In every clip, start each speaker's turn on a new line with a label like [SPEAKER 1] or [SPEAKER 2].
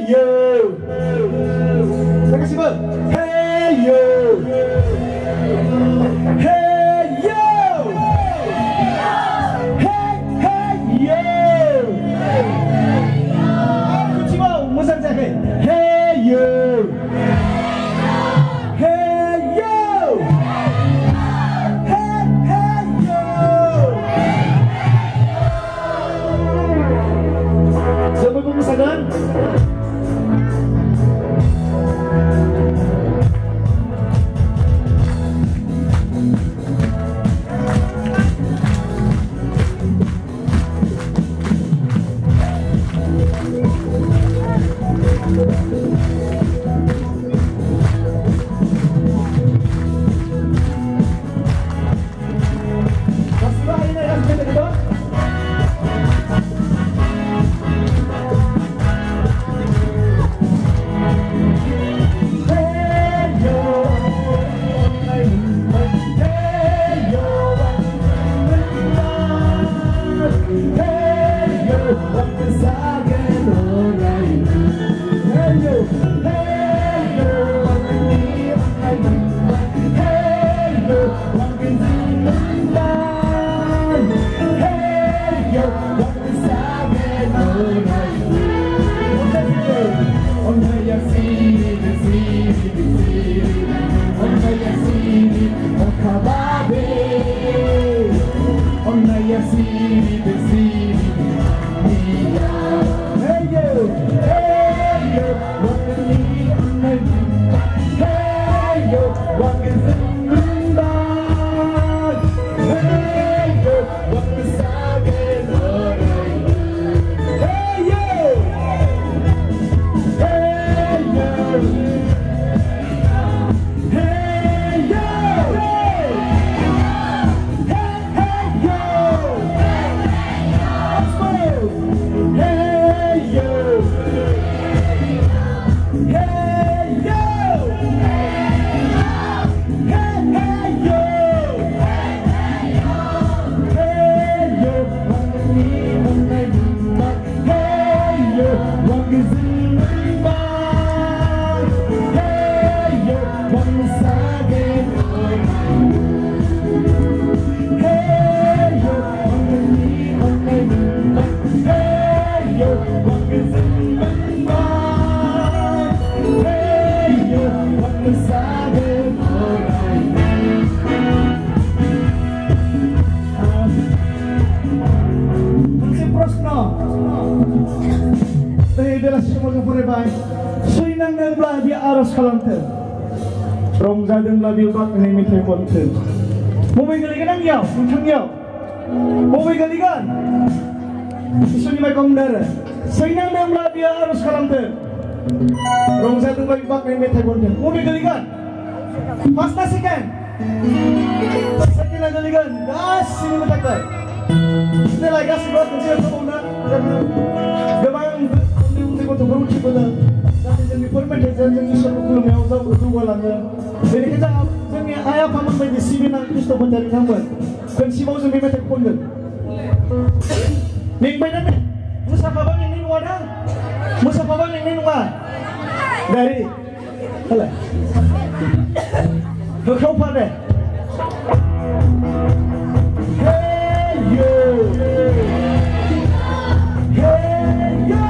[SPEAKER 1] yo. Terima kasih bang. Hey yo. Hey yo. Hey yo. Aku coba musang jahe. Hey yo. Hey yo. Hey yo. Siapa pemusakan?
[SPEAKER 2] Rongjadoंब्ला बिबार होनाय मेथाइ खनथों बबे गोलैगोन आंनियाव नोंथांनियाव बबे गोलैगोन इसोरनि माइखौ बुंदों आरो सैनांदोंब्ला बियो आरज खालामथों रंजादोंब्ला बिबार होनाय मेथाइ खनथों बबे गोलैगोन फार्स्ट ना सेकेन्ड सेकेन्डआ गोलैगोन गासिबो थाखाय देलाय गासिबो मोनसे समावनो गोबां उन्दै उन्दै गथ'फोर उथिबोदों जाहाथे जों बेफोर मेथाइजों जों इसोरखौ खुलुमनायाव जौगालाङो बेनिखायनो जोंनि आइ आफामोन बायदि सिबिनां खृष्टफोर बिथांमोन खनसेबाव जों बे मेथाइखौ खनगोन मेंबायना ने मोसाफाबा मेंनाय नङा दां मोसाफाबा मेंनाय नङा दारि होलाय होख्रावफा दे Hey you Hey you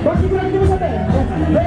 [SPEAKER 2] Baki berani di sana.